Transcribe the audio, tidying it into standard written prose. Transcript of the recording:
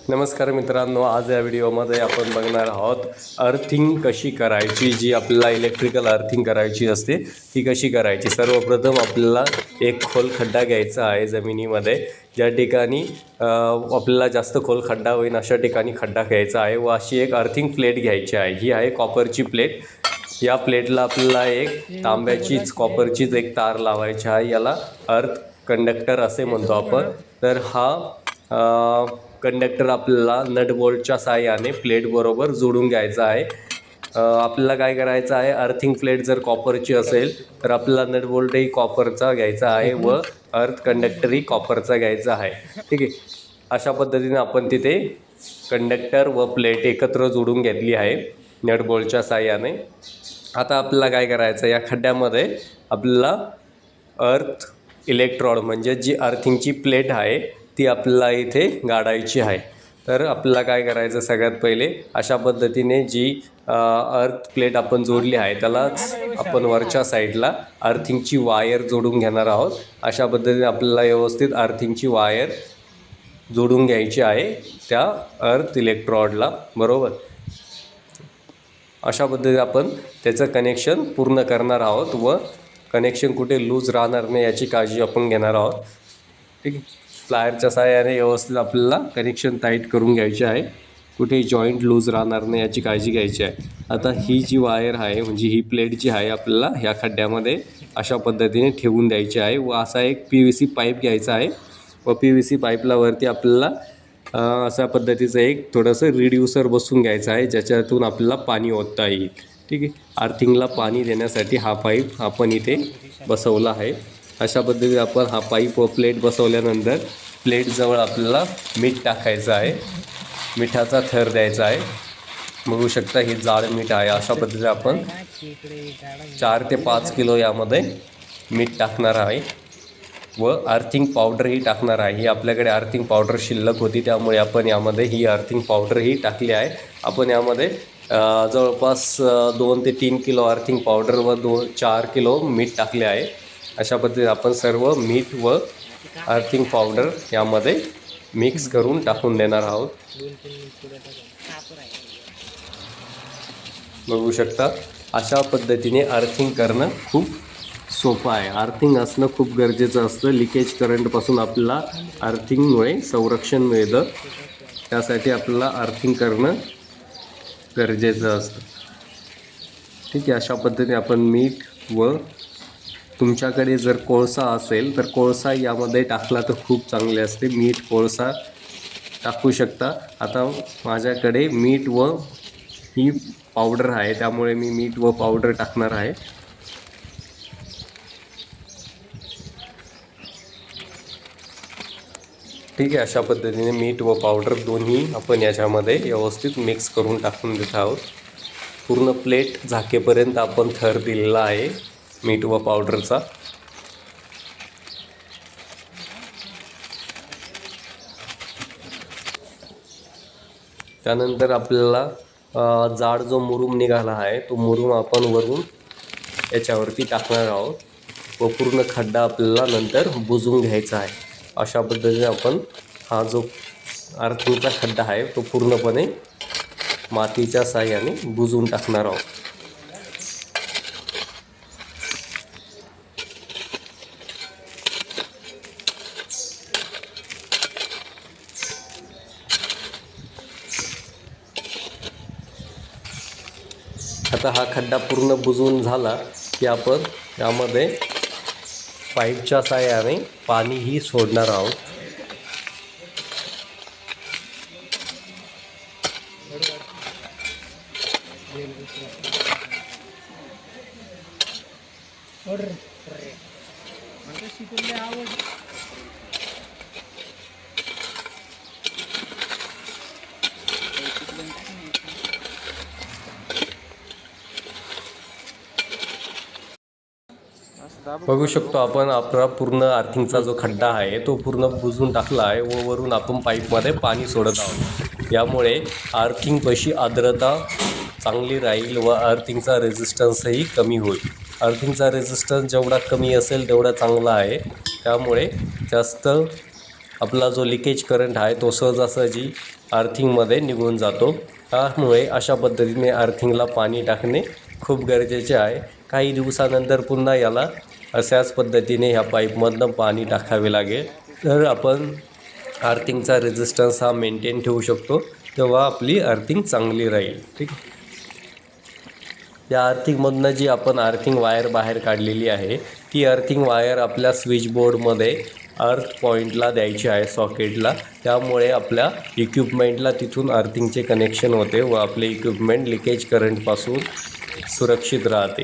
नमस्कार मित्रांनो, आज या व्हिडिओमध्ये आपण बघणार आहोत अर्थिंग कशी करायची। जी आपल्याला इलेक्ट्रिकल अर्थिंग करायची असते ती कशी करायची। सर्वप्रथम आपल्याला एक खोल खड्डा घ्यायचा आहे जमिनीमध्ये। ज्या ठिकाणी आपल्याला जास्त खोल खड्डा होईल अशा ठिकाणी खड्डा घ्यायचा आहे व अशी एक अर्थिंग प्लेट घ्यायची आहे। ही आहे कॉपरची प्लेट। या प्लेटला आपल्याला एक तांब्याचीच कॉपरचीच एक तार लावायची आहे। याला अर्थ कंडक्टर असे म्हणतो आपण। तर हा कंडक्टर आपल्याला नट बोल्टच्या साहाय्याने प्लेट बरोबर जोडून घ्यायचा आहे। आपल्याला काय करायचं आहे, अर्थिंग प्लेट जर कॉपरची असेल तर आपल्याला नट बोल्टही कॉपरचा घ्यायचा आहे व अर्थ कंडक्टरही कॉपरचा घ्यायचा आहे। ठीक आहे, अशा पद्धतीने आपण तिथे कंडक्टर व प्लेट एकत्र जोडून घेतली आहे नट बोल्टच्या साहाय्याने। आता आपल्याला काय करायचं, या खड्ड्यामध्ये आपल्याला अर्थ इलेक्ट्रोड म्हणजे जी अर्थिंगची प्लेट आहे ती आपल्याला इथे गाडायची आहे। तर आपल्याला काय करायचं, सगळ्यात पहिले अशा पद्धतीने जी अर्थ प्लेट आपण जोडली आहे त्यालाच आपण वरच्या साईडला अर्थिंगची वायर जोडून घेणार आहोत। अशा पद्धतीने आपल्याला व्यवस्थित अर्थिंगची वायर जोडून घ्यायची आहे त्या अर्थ इलेक्ट्रोडला, बरोबर। अशा पद्धतीने आपण त्याचं कनेक्शन पूर्ण करणार आहोत व कनेक्शन कुठे लूज राहणार नाही याची काळजी आपण घेणार आहोत। ठीक आहे, प्लायरच्या साहाय्याने व्यवस्थित आपल्याला कनेक्शन टाईट करून घ्यायचे आहे, कुठेही जॉईंट लूज राहणार नाही याची काळजी घ्यायची आहे। आता ही जी वायर आहे म्हणजे ही प्लेट जी आहे आपल्याला ह्या खड्ड्यामध्ये अशा पद्धतीने ठेवून द्यायची आहे व असा एक PVC पाईप घ्यायचा आहे व PVC पाईपला वरती आपल्याला अशा पद्धतीचं एक थोडंसं रिड्यूसर बसून घ्यायचं आहे ज्याच्यातून आपल्याला पाणी ओतता येईल। ठीक आहे, अर्थिंगला पाणी देण्यासाठी हा पाईप आपण इथे बसवला आहे। अशा पद्धतीने आपण हा पाईप व प्लेट बसवल्यानंतर प्लेटजवळ आपल्याला मीठ टाकायचं आहे, मिठाचा थर द्यायचा आहे। बघू शकता हे जाड मीठ आहे। अशा पद्धतीने आपण 4 ते 5 किलो यामध्ये मीठ टाकणार आहे व अर्थिंग पावडरही टाकणार आहे। ही आपल्याकडे अर्थिंग पावडर शिल्लक होती त्यामुळे आपण यामध्ये ही अर्थिंग पावडरही टाकली आहे। आपण यामध्ये जवळपास 2 ते 3 किलो अर्थिंग पावडर व 4 किलो मीठ टाकले आहे। अशा पद्धतीने आपण सर्व मीठ व अर्थिंग पावडर यामध्ये मिक्स करून टाकून देणार आहोत। बघू शकता अशा पद्धतीने अर्थिंग करणं खूप सोपं आहे। अर्थिंग असणं खूप गरजेचं असतं। लिकेज करंटपासून आपल्याला अर्थिंगमुळे संरक्षण मिळतं, त्यासाठी आपल्याला अर्थिंग करणं गरजेचं असतं। ठीक आहे, अशा पद्धतीने आपण मीठ व तुमच्याकडे जर कोळसा असेल तर कोळसा यामध्ये टाकला तर खूप चांगले असते। मीठ कोळसा टाकू शकता। आता माझ्याकडे मीठ व ही पावडर आहे त्यामुळे मी मीठ व पावडर टाकणार आहे। ठीक आहे, अशा पद्धतीने मीठ व पावडर दोन्ही आपण याच्यामध्ये व्यवस्थित मिक्स करून टाकून देत आहोत। पूर्ण प्लेट झाकेपर्यंत आपण थर दिलेला आहे मीठ व पावडरचा। त्यानंतर आपल्याला जाड जो मुरूम निघाला आहे तो मुरूम आपण वरून याच्यावरती टाकणार आहोत व पूर्ण खड्डा आपल्याला नंतर बुजवून घ्यायचा आहे। अशा पद्धतीने आपण हा जो अर्थिंगचा खड्डा आहे तो पूर्णपणे मातीच्या साहाय्याने बुजवून टाकणार आहोत। आता हा खड्डा पूर्ण बुजवून झाला की आपण यामध्ये पाईपच्या साहाय्याने पाणीही सोडणार आहोत। बघू शकतो आपण आपला पूर्ण अर्थिंगचा जो खड्डा आहे तो पूर्ण बुजवून टाकला आहे व वरून आपण पाईपमध्ये पाणी सोडत आहोत। यामुळे अर्थिंगपाशी आर्द्रता चांगली राहील व अर्थिंगचा रेझिस्टन्सही कमी होईल। अर्थिंगचा रेझिस्टन्स जेवढा कमी असेल तेवढा चांगला आहे, त्यामुळे जास्त आपला जो लिकेज करंट आहे तो सहजासहजी अर्थिंगमध्ये निघून जातो. त्यामुळे अशा पद्धतीने अर्थिंगला पाणी टाकणे खूप गरजेचे आहे. काही दिवसानंतर पुन्हा याला अशाच पद्धतीने ह्या पाईपमधनं पाणी टाकावे लागेल. तर आपण अर्थिंगचा रेझिस्टन्स हा मेंटेन ठेवू शकतो, तेव्हा आपली अर्थिंग चांगली राहील. ठीक आहे. या अर्थिंगमधनं जी आपण अर्थिंग वायर बाहेर काढलेली आहे ती अर्थिंग वायर आपल्या स्विचबोर्डमध्ये अर्थ पॉईंटला द्यायची आहे, सॉकेटला. त्यामुळे आपल्या इक्विपमेंटला तिथून अर्थिंगचे कनेक्शन होते व आपले इक्विपमेंट लिकेज करंटपासून सुरक्षित राहते.